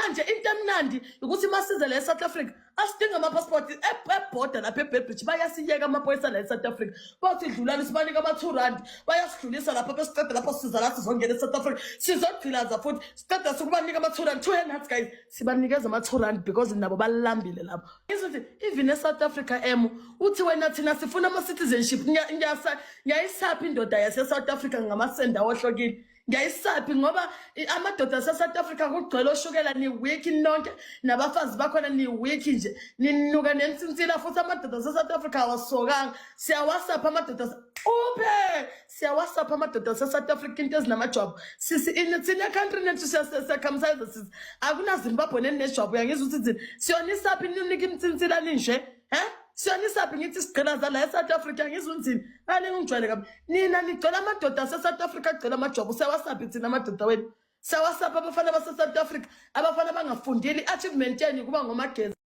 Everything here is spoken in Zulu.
manje into emnandi ukuthi masize la eSouth Africa asidinga ama-passport ebhoda lapha eBedbridge bayasiyeka amaphoyisa la eSouth Africa bathi dlulani sibanika ama-2 rand bayasidlulisa lapha besiceda lapho siza la sizongena eSouth Africa sizogqilaza futhi siceda sikubanika ama-2 rand 2 hands guys sibanikeza ama-2 rand because nabo balambile lapho izothi even eSouth Africa uthi wena thina sifuna ama-citizenship ngiyayisaphi indoda yase-South Africa ngamasenda ohlokile ngiyayisaphi ngoba amadoda ase-South Africa kugcwele oshukela ni week nonke nabafazi bakhona ni week nje ninuka nensinsila futhi amadoda ase-South Africa awasokanga siyawasapha amadoda siyawasapha amadoda ase-South Africa into ezinamajwabu thina country nethu siyakhamsayiza sisi akunaZimbabwe nenejwabu uyangizwa ukuthi thina siyonisaphi ninika imtsinsila ninje siyonisaphi ngithi sigqilaza la eSouth Africa ngizwa unzini ngijwayele kabi nina nigcwele amadoda ase-South Africa agcwele amajwabu siyawasaphi thina amadoda wenu siyawasapha abafana base-South Africa abafana bangafundile i-achievement yenu kuba ngomagezi